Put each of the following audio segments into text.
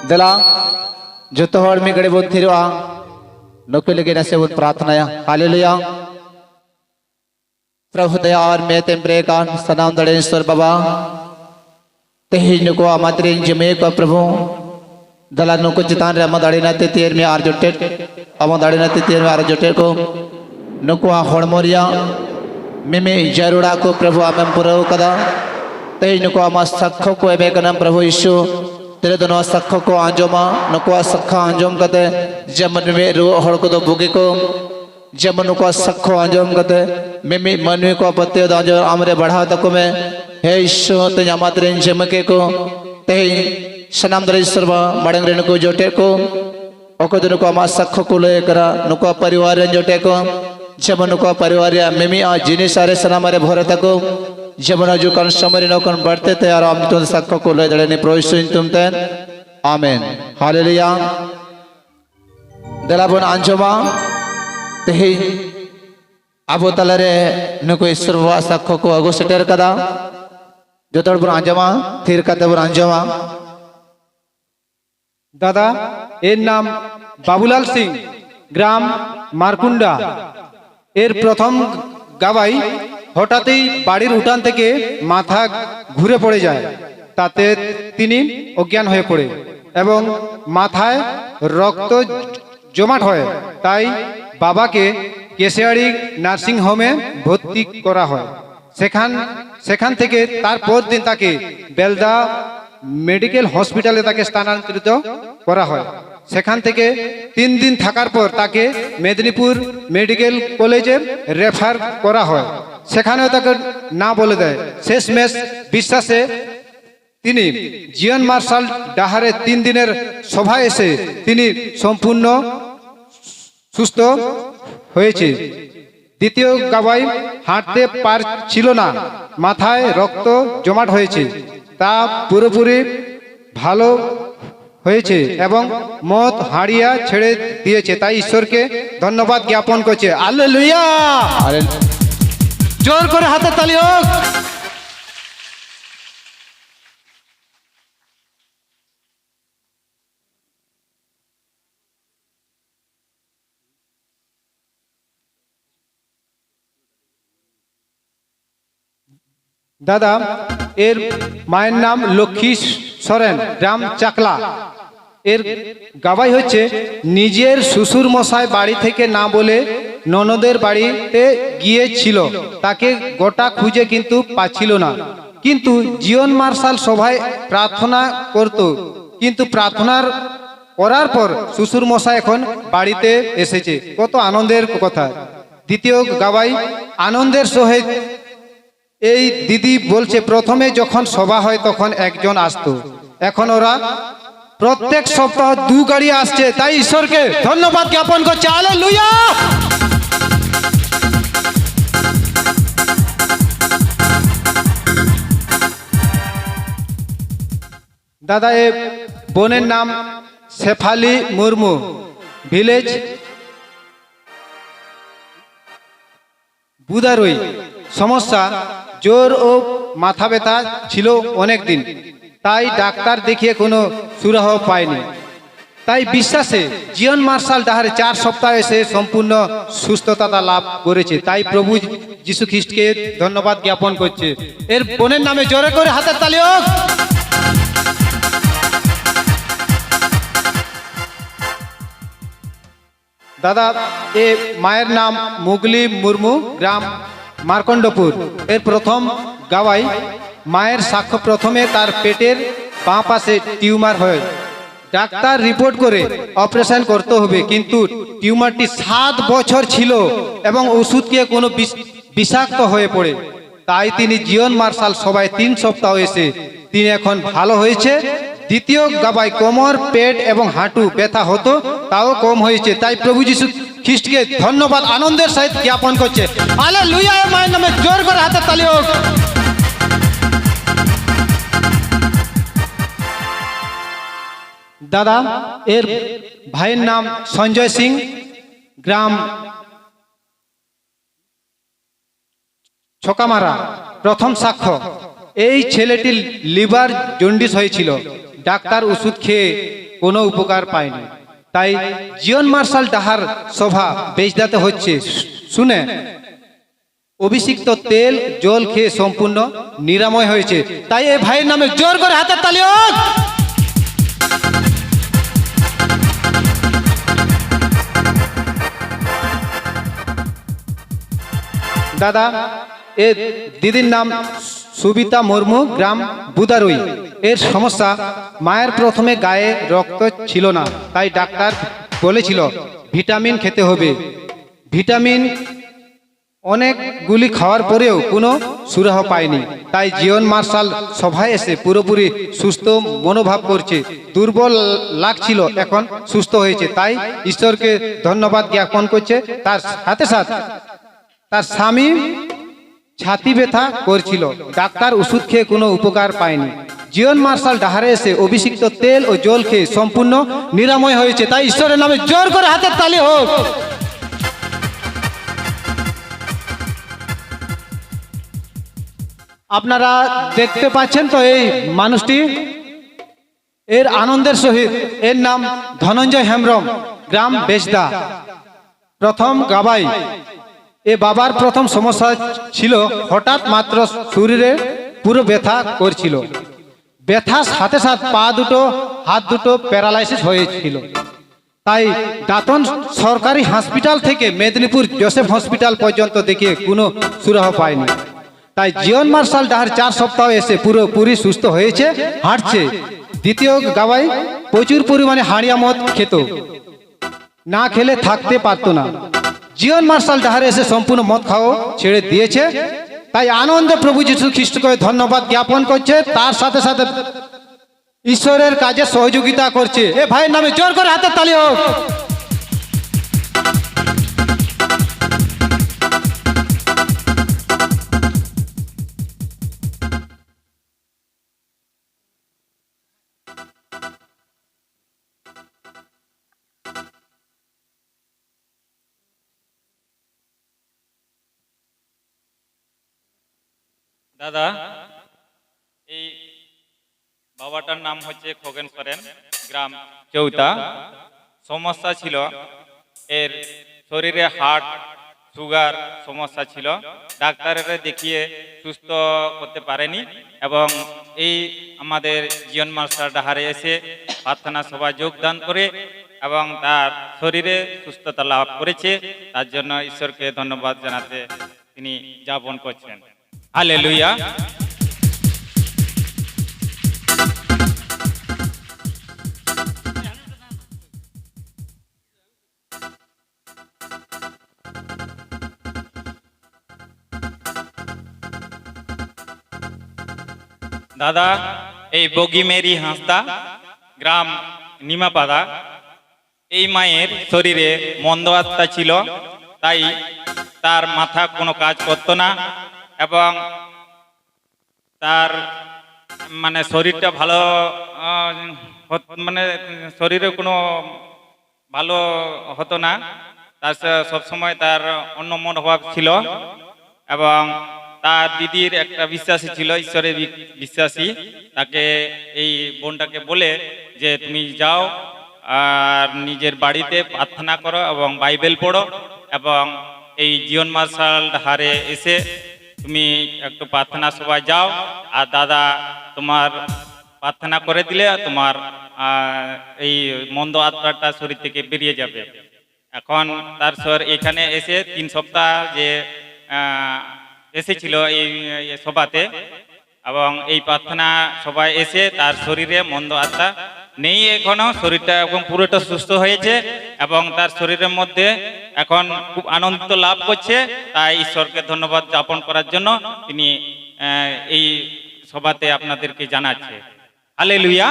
दला जो हर मी गड़े बोल थिरवा नुकु लगे नसे बोल प्रार्थना हालेलुया प्रभु दया और मैं तेम्परे का सनाम दड़ेश्वर बाबा तेही नुको अमात्रे जमे को प्रभु दला नुको चितान रे अमदाड़ी ना ते तेर में आर जोटे अमदाड़ी ना ते तेर में आर जोटे को नुको होड़मोरिया मिमे जरूरा को प्रभु आमें पुरो कदा तेही नुको अमा सखो को एबे कनम प्रभु यीशु तेरे दोनों सखो को आंजोमा नुको सखा आंजोम कते जमन में रो हड़ को दो बुगे को जमन को सखो आंजोम कते मिमी मनवी को पत्ते दांजो आमरे बढ़ा तको में हे यीशु ते यामात्रे जमके को तेही सनाम दरेश्वर मड़ंग रे नुको जोटे को ओको नुको अमा सखो को ले करा नुको परिवार जोटे को जमन को परिवार मिमी आ जिनी सारे सनाम रे भरे तको जमन जो कन समरी नो कन बढ़ते ते और हम तो सखो को ले दड़े ने प्रोइसुन तुम ते आमेन हालेलुया दलाबन आंजोमा तेही अबो तलरे नुको ईश्वर वा सखो को अगो सेटर कदा जो तोड़ बुर आंजोमा थिर कते बुर आंजोमा दादा एर नाम बाबूलाल सिंह ग्राम मारकुंडा एर प्रथम गावाई हठाৎই বাড়ির উঠান থেকে মাথা ঘুরে পড়ে যায় তাতে তিনি অজ্ঞান হয়ে পড়ে এবং মাথায় রক্ত জমাট হয় তাই বাবাকে কেশিয়াড়ি নার্সিং হোমে ভর্তি করা হয় সেখান থেকে তারপর দিন তাকে বেলদা মেডিকেল হসপিটালে তাকে স্থানান্তরিত করা হয় সেখান থেকে 3 দিন থাকার পর তাকে মেদিনীপুর মেডিকেল কলেজে রেফার করা হয় সেখানেও তাকে না বলে দেয় শেষমেশ বিশ্বাসে তিনি জিয়ন মার্শাল ডাহারে 3 দিনের সভায় এসে তিনি সম্পূর্ণ সুস্থ হয়েছে দ্বিতীয় গাবাই হাঁটতে পারছিল না মাথায় রক্ত জমাট হয়েছে তা পুরোপুরি ভালো হয়েছে এবং মত হারিয়া ছেড়ে দিয়েছে তাই ঈশ্বরকে ধন্যবাদ জ্ঞাপন করছে হালেলুয়া জোর করে হাতে তালি হোক दादा एर मायर नाम लक्ष्मी सरेन ग्राम चाकला एर गावाई होच्छे निजेर शुशुर मशाई बाड़ी थेके ना बोले ननदेर बाड़ीते गियेछिलो ताके गोटा खुঁজে किन्तु पाच्छिलो ना किन्तु जीवन मार्शल सभाय प्रार्थना करतो किन्तु प्रार्थनार करार पर शुशुर मशाई एखन बाड़ीते एसेছে कत आनंदेर कथा द्वितीय गावाई आनंदेर सहित এই দিদি বলছে প্রথমে যখন সভা হয় তখন একজন আসতো এখন ওরা প্রত্যেক সপ্তাহ 2 গাড়ি আসছে তাই ঈশ্বরকে ধন্যবাদ জ্ঞাপন করছি হালেলুয়া দাদা এ বোনের নাম শেফালি মুর্মু ভিলেজ বুদারুই সমস্যা জোর ও মাথা ব্যথা ছিল অনেক দিন তাই ডাক্তার দেখিয়ে কোনো সুরাহ পায়নি তাই বিশ্বাসে জীবন মার্শাল ডাহারে 4 সপ্তাহ এসে সম্পূর্ণ সুস্থতা লাভ করেছে তাই প্রভু যীশু খ্রিস্টকে ধন্যবাদ জ্ঞাপন করছে এর বোনের নামে জোরে করে হাতের তালি হোক दादा ए मायर नाम मुगली मुर्मू ग्राम मारकंडपुर एर प्रथम गावाई मायर साक्ष्य प्रथमे तार पेटेर बाँ पाशे टिউমার হয় ডাক্তার রিপোর্ট করে অপারেশন করতে হবে কিন্তু টিউমারটি 7 বছর ছিল এবং ওষুধ খেয়ে কোনো বিষাক্ত হয়ে পড়ে তাই তিনি জীবন মার্শাল সবাই 3 সপ্তাহ এসে তিনি এখন ভালো হয়েছে দ্বিতীয় গাবাই কোমর পেট এবং হাঁটু ব্যথা হতো তাও কম হয়েছে তাই প্রভু যীশু খ্রিস্টকে ধন্যবাদ আনন্দের সহিত জ্ঞাপন করছে হালেলুয়া মায়ের নামে জোর করে হাতে তালি হোক দাদা এর ভাইয়ের নাম সঞ্জয় সিং গ্রাম ছকামারা প্রথম সাক্ষ্য এই ছেলেটির লিভার জন্ডিস হয়েছিল ডাক্তার ওষুধ খেয়ে কোনো উপকার পায়নি। তাই জীবন মার্শাল ডাহার সভা বেজদাতে হচ্ছে শুনে অভিষিক্ত তেল জল খেয়ে সম্পূর্ণ নিরাময় হয়েছে। তাই এই ভাইয়ের নামে জোর করে হাতের তালি হোক। দাদা এ দিদির নাম সুবিতা মুর্মু, গ্রাম বুদারুই। এর সমস্যা মায়ের প্রথমে গায়ে রক্ত ছিল না, তাই ডাক্তার বলেছিল ভিটামিন খেতে হবে। ভিটামিন অনেকগুলি খাওয়ার পরেও কোনো সুরাহ পায়নি। তাই জীবন মার্শাল সভায় এসে পুরোপুরি সুস্থ মনোভাব করছে। দুর্বল লাগছিল, এখন সুস্থ হয়েছে। তাই ঈশ্বরকে ধন্যবাদ জ্ঞাপন করছে। তার সাথে সাথে তার স্বামী ছাতি ব্যথা করছিল, ডাক্তার ওষুধ খেয়ে কোনো উপকার পায়নি। জীবন মার্শাল ডাহারে এসে অভিষিক্ত তেল ও জল খেয়ে সম্পূর্ণ নিরাময় হয়েছে। তাই ঈশ্বরের নামে জোর করে হাতের তালি হোক। আপনারা দেখতে পাচ্ছেন তো এই মানুষটি, এর আনন্দের সহিত। এর নাম ধনঞ্জয় হেমব্রম, গ্রাম বেজদা, প্রথম গাবাই। এ বাবার প্রথম সমস্যা ছিল হঠাৎ মাত্র শরীরে পুরো ব্যথা করছিল। ব্যথার সাথে সাথে পা দুটো হাত দুটো প্যারালাইসিস হয়েছিল। তাই দাঁতন সরকারি হসপিটাল থেকে মেদিনীপুর জোসেফ হসপিটাল পর্যন্ত দেখিয়ে কোনো সুরাহ পায়নি। তাই জীবন মার্শাল ডাহার 4 সপ্তাহ এসে পুরোপুরি সুস্থ হয়েছে, হাঁটছে। দ্বিতীয় গাবাই প্রচুর পরিমাণে হাড়িয়া মদ খেত, না খেলে থাকতে পারতো না। জীবন মার্শাল ডাহারে এসে সম্পূর্ণ মদ খাওয়া ছেড়ে দিয়েছে। তাই আনন্দে প্রভু যীশু খ্রিস্টকে ধন্যবাদ জ্ঞাপন করছে। তার সাথে সাথে ঈশ্বরের কাজে সহযোগিতা করছে। এ ভাইয়ের নামে জোর করে হাতের তালি হোক। দাদা এই বাবাটার নাম হচ্ছে খগেন সরেন, গ্রাম চৌতা। সমস্যা ছিল এর শরীরে হার্ট সুগার সমস্যা ছিল। ডাক্তারেরা দেখিয়ে সুস্থ করতে পারেনি এবং এই আমাদের জীবন মার্শাল ডাহারে এসে প্রার্থনা সভায় যোগদান করে এবং তার শরীরে সুস্থতা লাভ করেছে। তার জন্য ঈশ্বরকে ধন্যবাদ জানাতে তিনি যাপন করছেন। হালেলুয়া। দাদা এই বগি মেরি হাঁসদা, গ্রাম নিমাপাড়া। এই মায়ের শরীরে মন্দ আত্মা ছিল, তাই তার মাথা কোনো কাজ করতো না এবং তার মানে শরীরটা ভালো মানে শরীরে কোনো ভালো হতো না। তার সবসময় তার অন্য মনোভাব ছিল এবং তার দিদির একটা বিশ্বাসী ছিল, ঈশ্বরের বিশ্বাসী। তাকে এই বোনটাকে বলে যে তুমি যাও আর নিজের বাড়িতে প্রার্থনা করো এবং বাইবেল পড়ো এবং এই জীবন মার্শাল হারে এসে তুমি একটু প্রার্থনা সভায় যাও। আর দাদা তোমার প্রার্থনা করে দিলে তোমার এই মন্দ আত্মাটা শরীর থেকে বেরিয়ে যাবে। এখন তার এখানে এসে 3 সপ্তাহ যে এসেছিল এই সভাতে এবং এই প্রার্থনা সভায় এসে তার শরীরে মন্দ আত্মা নেই, এখনো শরীরটা এখন পুরোটা সুস্থ হয়েছে এবং তার শরীরের মধ্যে এখন খুব আনন্দ লাভ করছে। তাই ঈশ্বরকে ধন্যবাদ জ্ঞাপন করার জন্য তিনি এই সভাতে আপনাদেরকে জানাচ্ছে। হালেলুয়া।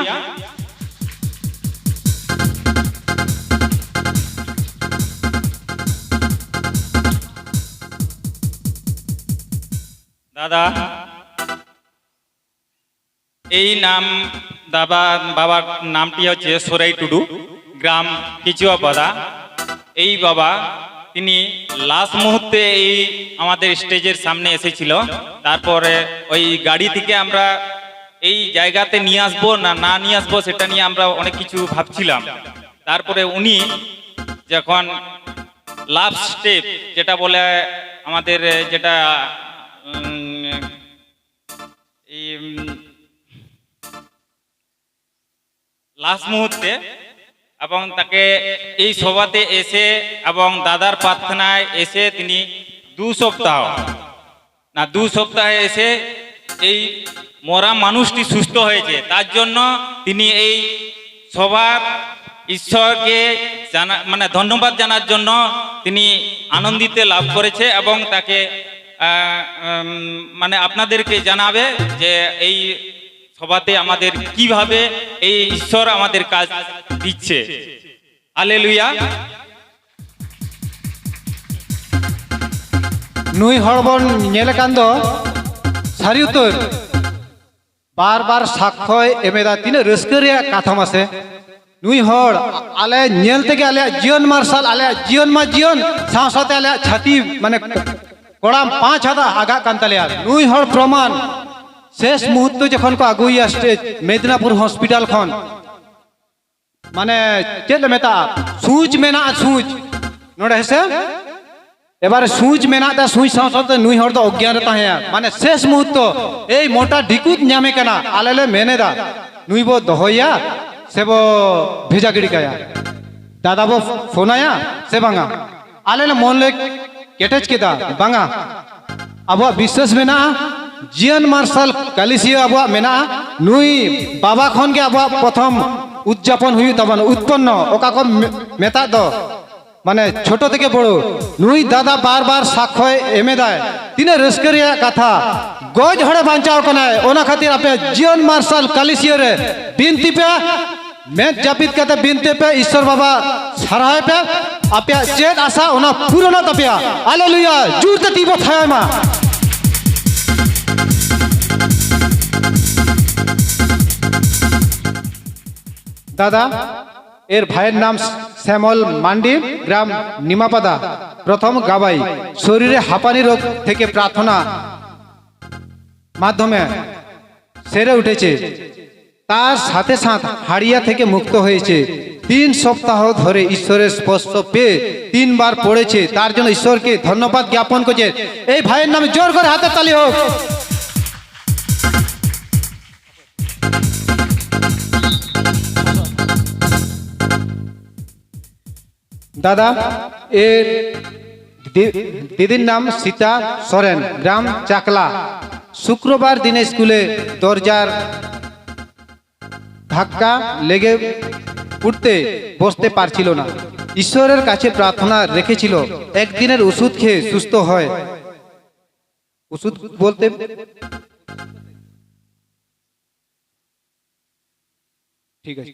দাদা এই নাম বাবার নামটি হচ্ছে সোরাই টুডু, গ্রাম কিচুয়াপাড়া। এই বাবা তিনি লাস্ট মুহূর্তে এই আমাদের স্টেজের সামনে এসেছিল। তারপরে ওই গাড়ি থেকে আমরা এই জায়গাতে নিয়ে আসবো না না নিয়ে আসবো সেটা নিয়ে আমরা অনেক কিছু ভাবছিলাম। তারপরে উনি যখন লাস্ট স্টেপ যেটা বলে আমাদের যেটা লাস্ট মুহূর্তে এবং তাকে এই সভাতে এসে এবং দাদার প্রার্থনায় এসে তিনি 2 সপ্তাহে এসে এই মরা মানুষটি সুস্থ হয়েছে। তার জন্য তিনি এই সভার ঈশ্বরকে ধন্যবাদ জানার জন্য তিনি আনন্দিত লাভ করেছে এবং তাকে আপনাদেরকে জানাবে যে এই সভাতে আমাদের কিভাবে এই ঈশ্বর আমাদের কাজ দিচ্ছে। হালেলুয়া। নুই হড়বন নেলেকান্দ সারি উত্তর বারবার সাক্ষ্য এমেদা তিনে রস্করিয়া কাথা মাসে নুই হড় আলে নেল থেকে আলে জীবন মার্শাল আলে জীবন মা জীবন সাথে আলে ছাতি কড়াম 5 হাজার আগা কান্তালিয়া নুই হড় প্রমাণ শেষ মুহূর্তে যখন কো আগুইয়া স্টেজ মেদিনীপুর হসপিটাল খন চেদ মেতা সুচ মেনা সুচ নোড়ে হেসে এবারে সুচ মেনাতে সুচ সাথে নুই হড় তো অজ্ঞান তাহে শেষ মুহূর্ত এই মোটা ঢিকুত নামে কেনা আলেলে মেনেদা নুইব দহইয়া সেব ভেজা গিড়ি কায়া দাদাব ফোনায়া সে বাঙা আলেলে মন লে কেটেজ কেদা বাঙা আবহাওয়া বিশ্বাস মেনা জীবন মার্শাল কালিসিয়া আবহাওয়া মেনা নুই বাবা খন কে আবহাওয়া প্রথম উদযাপন হুই তখন উৎপন্ন ওকা কম মেতা দ ছোট থেকে বড় নুই দাদা বারবার সাক্ষ্য এমে দেয় তিনে রস্করিয়া কথা গজ হড়ে বাঁচাও কনায় ওনা খাতির আপে জীবন মার্শাল কালিসিয়া রে বিনতি পে মেদ জাপিত কাতে বিনতি পে ঈশ্বর বাবা সারায় পে আপে চেত আশা ওনা পূরণ তপিয়া হালেলুয়া জুরতে তিব থায়মা দাদা এর ভাইয়ের নাম শ্যামল মান্ডি, গ্রাম নিমাপাদা, প্রথম গাবাই। শরীরে হাঁপানি রোগ থেকে প্রার্থনা মাধ্যমে সেরে উঠেছে। তার সাথে সাথে হাড়িয়া থেকে মুক্ত হয়েছে। 3 সপ্তাহ ধরে ঈশ্বরের স্পর্শ পেয়ে 3 বার পড়েছে। তার জন্য ঈশ্বরকে ধন্যবাদ জ্ঞাপন করছে। এই ভাইয়ের নামে জোর করে হাতের তালি হোক। দাদা এর দিদির নাম সীতা সরেন, গ্রাম চাকলা। শুক্রবার দিনে স্কুলে দরজার ধাক্কা লেগে উঠতে বসতে পারছিল না। ঈশ্বরের কাছে প্রার্থনা রেখেছিল একদিনের ওষুধ খেয়ে সুস্থ হয়। ওষুধ বলতে ঠিক আছে,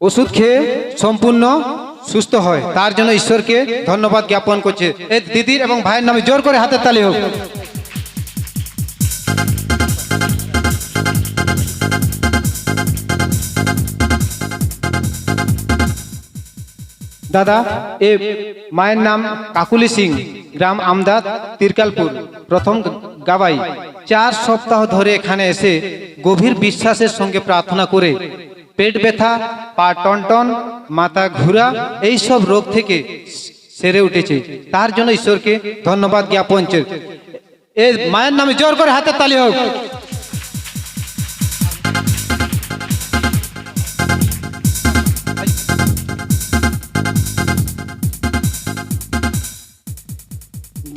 ওষুধ খেয়ে সম্পূর্ণ সুস্থ হয়। তার জন্য ঈশ্বরকে ধন্যবাদ জ্ঞাপন করছে। এই দিদির এবং ভাইয়ের নামে জোর করে হাতের তালি হোক। দাদা এ মায়ের নাম কাকুলি সিং, গ্রাম আমদাদ, তিরকালপুর, প্রথম গাবাই। 4 সপ্তাহ ধরে এখানে এসে গভীর বিশ্বাসের সঙ্গে প্রার্থনা করে পেট ব্যথা, পা টনটন, মাথা ঘুরা এইসব রোগ থেকে সেরে উঠেছে। তার জন্য ঈশ্বরকে ধন্যবাদ জ্ঞাপন করছে। এই মায়ের নামে জোর করে হাতের তালি হোক।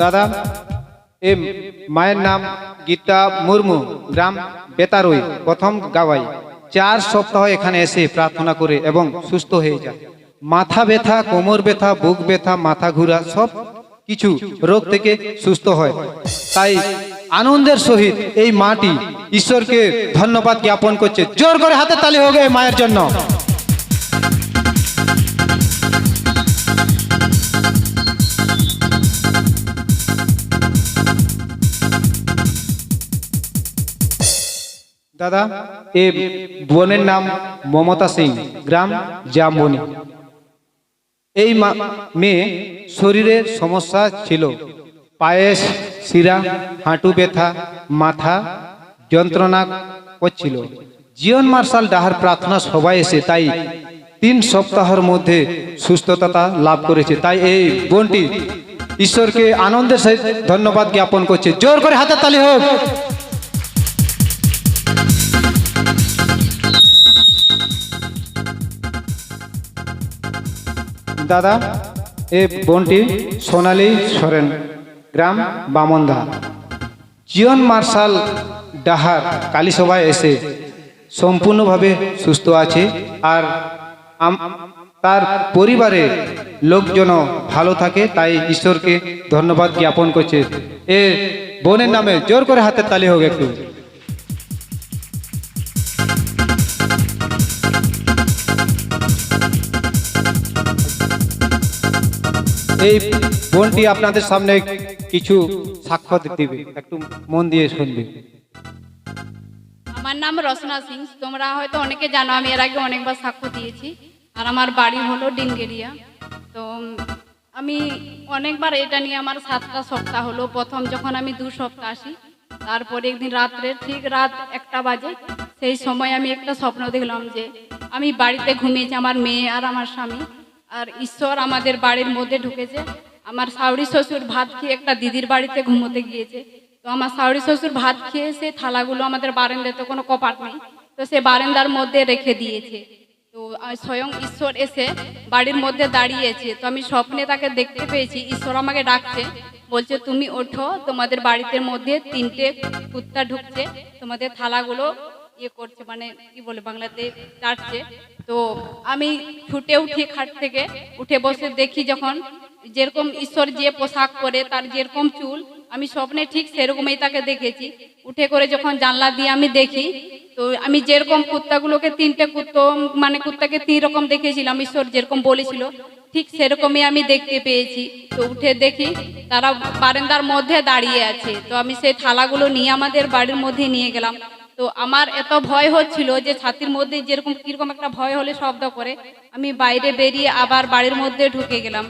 দাদা এ মায়ের নাম গীতা মুর্মু, গ্রাম বেতারই, প্রথম গাওয়াই। 4 সপ্তাহ এখানে এসে প্রার্থনা করে এবং সুস্থ হয়ে যায়। মাথা ব্যথা, কোমর ব্যথা, বুক ব্যথা, মাথা ঘুরা সব কিছু রোগ থেকে সুস্থ হয়। তাই আনন্দের সহিত এই মাটি ঈশ্বরকে ধন্যবাদ জ্ঞাপন করছে। জোর করে হাতে তালি হোক এই মায়ের জন্য। দাদা এ বোনের নাম মমতা সিং, গ্রাম জামবনি। এই মেয়ে শরীরের সমস্যা ছিল, পায়ে শিরা, হাঁটু ব্যথা, মাথা যন্ত্রণা করছিল। জীবন মার্শাল ডাহার প্রার্থনা সবাই এসে তাই 3 সপ্তাহের মধ্যে সুস্থতা লাভ করেছে। তাই এই বোনটি ঈশ্বরকে আনন্দের সহিত ধন্যবাদ জ্ঞাপন করছে। জোর করে হাতের তালি হোক। দাদা, এই বোনটি সোনালী সরেন, গ্রাম বামনদা। জীবন মার্শাল ডাহার কালীসভায় এসে সম্পূর্ণভাবে সুস্থ আছে আর তার পরিবারের লোকজন ভালো থাকে, তাই ঈশ্বরকে ধন্যবাদ জ্ঞাপন করছে। এ বোনের নামে জোর করে হাতের তালি হোক একটু। এই বোনটি আপনাদের সামনে কিছু সাক্ষ্য দিবে, একটু মন দিয়ে শুনবে। আমার নাম রচনা সিং। তোমরা হয়তো অনেকে জানো, আমি এর আগে অনেকবার সাক্ষ্য দিয়েছি। আর আমার বাড়ি হলো ডিনগেরিয়া। তো আমি অনেকবার এটা নিয়ে আমার 7টা সপ্তাহ হলো। প্রথম যখন আমি 2 সপ্তাহ আসি, তারপরে একদিন রাত্রে ঠিক রাত 1টা বাজে, সেই সময় আমি একটা স্বপ্ন দেখলাম যে আমি বাড়িতে ঘুমিয়েছি, আমার মেয়ে আর আমার স্বামী, আর ঈশ্বর আমাদের বাড়ির মধ্যে ঢুকেছে। আমার শাশুড়ি শ্বশুর ভাত খেয়ে একটা দিদির বাড়িতে ঘুমোতে গিয়েছে। তো আমার শাশুড়ি শ্বশুর ভাত খেয়ে সে থালাগুলো আমাদের বারান্দাতে কোনো কপাট নেই, তো সে বারান্দার মধ্যে রেখে দিয়েছে। তো স্বয়ং ঈশ্বর এসে বাড়ির মধ্যে দাঁড়িয়েছে। তো আমি স্বপ্নে তাকে দেখতে পেয়েছি। ঈশ্বর আমাকে ডাকছে, বলছে তুমি ওঠো, তোমাদের বাড়িতে মধ্যে 3টে কুত্তা ঢুকছে, তোমাদের থালাগুলো ইয়ে করছে, মানে কি বলে বাংলাতে চাটছে। তো আমি ছুটে উঠি, খাট থেকে উঠে বসে দেখি, যখন যেরকম ঈশ্বর যে পোশাক পরে তার যেরকম চুল, আমি স্বপ্নে ঠিক সেরকমই তাকে দেখেছি। উঠে করে যখন জানলা দিয়ে আমি দেখি, তো আমি যেরকম কুত্তাগুলোকে 3টে কুত্তাকে 3 রকম দেখেছিলাম, ঈশ্বর যেরকম বলেছিল ঠিক সেরকমই আমি দেখতে পেয়েছি। তো উঠে দেখি তারা বারান্দার মধ্যে দাঁড়িয়ে আছে। তো আমি সেই থালাগুলো নিয়ে আমাদের বাড়ির মধ্যে নিয়ে গেলাম। তো আমার এত ভয় হচ্ছিল যে ছাতির মধ্যে যেরকম কিরকম একটা ভয় হলে শব্দ করে, আমি বাইরে বেরিয়ে আবার বাড়ির মধ্যে ঢুকে গেলাম।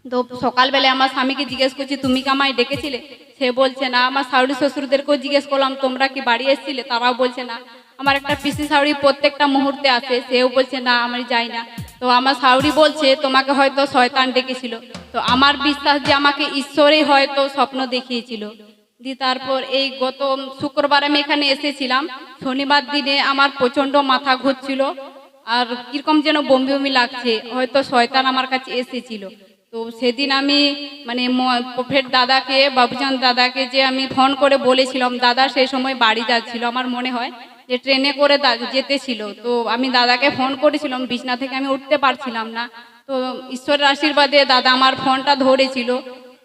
তো সকালবেলায় আমার স্বামীকে জিজ্ঞেস করছি, তুমি কি আমায় ডেকেছিলে? সে বলছে না। আমার শাশুড়ি শ্বশুরদেরকেও জিজ্ঞেস করলাম, তোমরা কি বাড়ি এসেছিলে? তারাও বলছে না। আমার একটা পিসি শাশুড়ি প্রত্যেকটা মুহূর্তে আসে, সেও বলছে না, আমি যাই না। তো আমার শাশুড়ি বলছে তোমাকে হয়তো শয়তান ডেকেছিল। তো আমার বিশ্বাস যে আমাকে ঈশ্বরই হয়তো স্বপ্ন দেখিয়েছিল। তারপর এই গত শুক্রবার আমি এখানে এসেছিলাম। শনিবার দিনে আমার প্রচন্ড মাথা ঘুরছিল আর কিরকম যেন বমি বমি লাগছে, হয়তো শয়তান আমার কাছে এসেছিল। তো সেদিন আমি প্রফেট দাদাকে, বাবুজান দাদাকে যে আমি ফোন করে বলেছিলাম, দাদা সেই সময় বাড়ি যাচ্ছিল, আমার মনে হয় যে ট্রেনে করে যেতেছিল। তো আমি দাদাকে ফোন করেছিলাম, বিছনা থেকে আমি উঠতে পারছিলাম না। তো ঈশ্বরের আশীর্বাদে দাদা আমার ফোনটা ধরেছিল।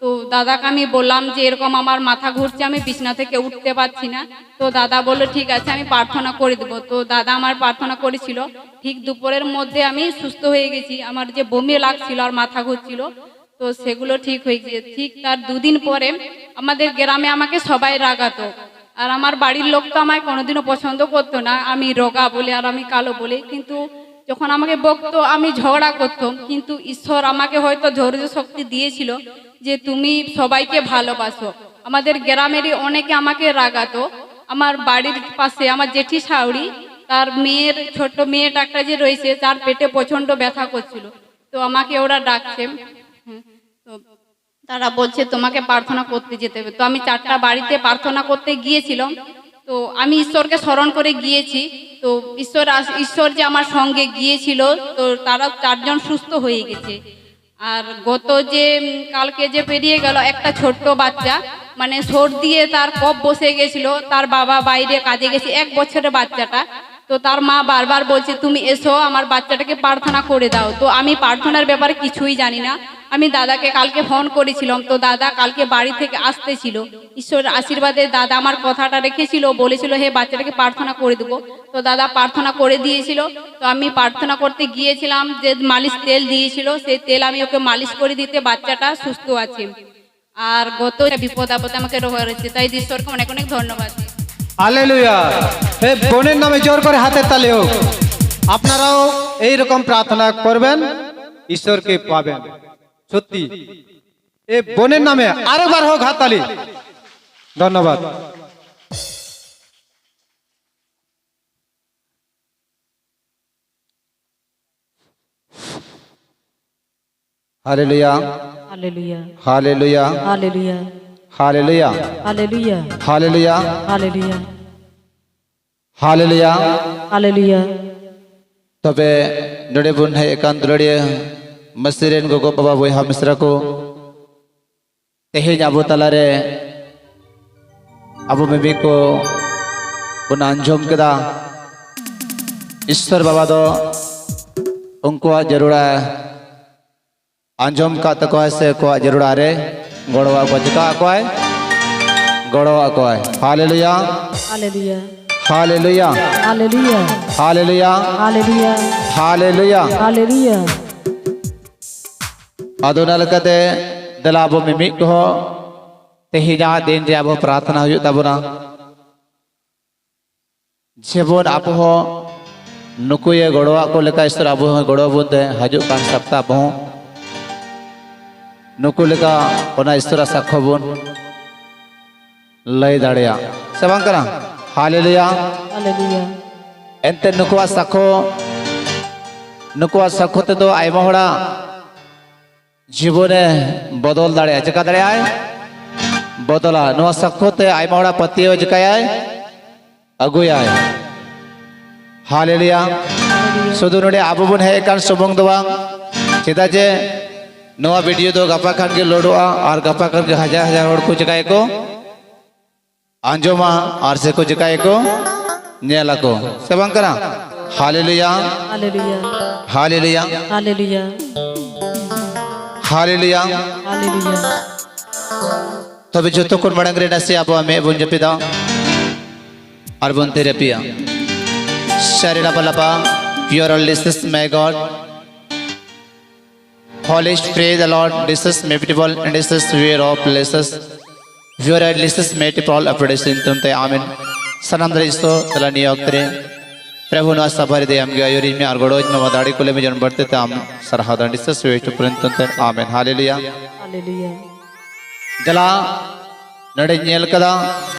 তো দাদাকে আমি বললাম যে এরকম আমার মাথা ঘুরছে, আমি বিছনা থেকে উঠতে পারছি না। তো দাদা বললো ঠিক আছে, আমি প্রার্থনা করে দেবো। তো দাদা আমার প্রার্থনা করেছিল, ঠিক দুপুরের মধ্যে আমি সুস্থ হয়ে গেছি। আমার যে বমি লাগছিল আর মাথা ঘুরছিল, তো সেগুলো ঠিক হয়ে গিয়ে ঠিক তার 2 দিন পরে আমাদের গ্রামে আমাকে সবাই রাগাতো। আর আমার বাড়ির লোক তো আমায় কোনোদিনও পছন্দ করতো না, আমি রোগা বলে আর আমি কালো বলে। কিন্তু যখন আমাকে বকতো আমি ঝগড়া করতাম, কিন্তু ঈশ্বর আমাকে হয়তো ধৈর্য শক্তি দিয়েছিল যে তুমি সবাইকে ভালোবাসো। আমাদের গ্রামেরই অনেকে আমাকে রাগাতো। আমার বাড়ির পাশে আমার জেঠি শাশুড়ি, তার মেয়ের ছোট মেয়েটা যে রয়েছে, তার পেটে প্রচন্ড ব্যথা করছিল। তো আমাকে ওরা ডাকছে, তো তারা বলছে তোমাকে প্রার্থনা করতে যেতে হবে। তো আমি 4টা বাড়িতে প্রার্থনা করতে গিয়েছিলাম। তো আমি ঈশ্বরকে স্মরণ করে গিয়েছি। তো ঈশ্বর যে আমার সঙ্গে গিয়েছিল, তো তারা 4 জন সুস্থ হয়ে গেছে। আর গত যে কালকে যে পেরিয়ে গেল, একটা ছোট্ট বাচ্চা সর্দি দিয়ে তার কফ বসে গেছিল, তার বাবা বাইরে কাজে গেছে, 1 বছরের বাচ্চাটা। তো তার মা বারবার বলছে তুমি এসো, আমার বাচ্চাটাকে প্রার্থনা করে দাও। তো আমি প্রার্থনার ব্যাপারে কিছুই জানি না। আমি দাদাকে কালকে ফোন করেছিলাম, তো দাদা কালকে বাড়ি থেকে আসতেছিল। ঈশ্বরের আশীর্বাদে দাদা আমার কথাটা রেখেছিল, বলেছিল হে বাচ্চাটাকে প্রার্থনা করে দেবো। তো দাদা প্রার্থনা করে দিয়েছিল। তো আমি প্রার্থনা করতে গিয়েছিলাম, যে মালিশ তেল দিয়েছিল সেই তেল আমি ওকে মালিশ করে দিতে বাচ্চাটা সুস্থ আছে। আর গত বিপদ আপদে আমাকে রয়েছে, তাই ঈশ্বরকে অনেক অনেক ধন্যবাদ। হালেলুয়া। এই বোনের নামে জোর করে হাতের তালি হোক। আপনারাও এইরকম প্রার্থনা করবেন, ঈশ্বরকে পাবেন। সত্যি এই বোনের নামে আরেকবার হোক হাততালি। ধন্যবাদ। Hallelujah Hallelujah. Hallelujah Hallelujah. Hallelujah Hallelujah. Hallelujah Hallelujah. Hallelujah Hallelujah. तबे नडे बुन है एकांत दुलड़िया मसीरेन गोगो बाबा बयहा मिश्रा को तेहेज आबो तलारे आबो मेबी को बुन अंजम केदा ईश्वर बाबा दो उनको जरूरा अंजम का तको से को जरूरा रे गड़वा को जिका को है गड़वा को है hallelujah Hallelujah. Hallelujah Hallelujah. Hallelujah Hallelujah. Hallelujah Hallelujah. अदोनल कते दलाबो मिमिक हो तेहिजा दिन रे आबो प्रार्थना हुयु ताबोना जेबोन आपो हो नुकुये गड़वा को लेका ईश्वर आबो हो गड़वा बोलते हजु कान सप्ताह बो नुकु लेका ओना ईश्वर साखो बोन लय दाड़िया सेबां करा हालेलुया Hallelujah. एंते नुकुआ साखो ते दो आयमा होड़ा जीवने बदल दाड़िया चिका दाड़िया बदला नुआ साखो ते आयमा होड़ा पतियो जिकाया अगुया हालेलुया सुदु नोडे आबो बन हे कान सुबंग दोवां चेदा जे नोआ वीडियो दो गपा खान के लोडोआ और गपा खान के हजार हजार होड़ को जिकाय को आंजोमा और से को जिकाय को नेला को सेबां करा hallelujah Hallelujah. Hallelujah Hallelujah. Hallelujah Hallelujah. तबे जतो कोन मडंग रे नसे आबो हमें बुन जपिदा और बुन थेरेपिया शरीरा बलपा प्योर लिसिस may God Holy praise the Lord this is beautiful and this is wear of places pure and this is multiple appreciation tumte amen sanam daristo tala niyoktre प्रभु ना सबर दे हम गया योरी में आरगड़ोज में मदाड़ी कुले में जन्म बढ़ते थे हम सरहादन दिस स्वेट पुरंतन आमेन हालेलुया Hallelujah. जला नडे नेल कदा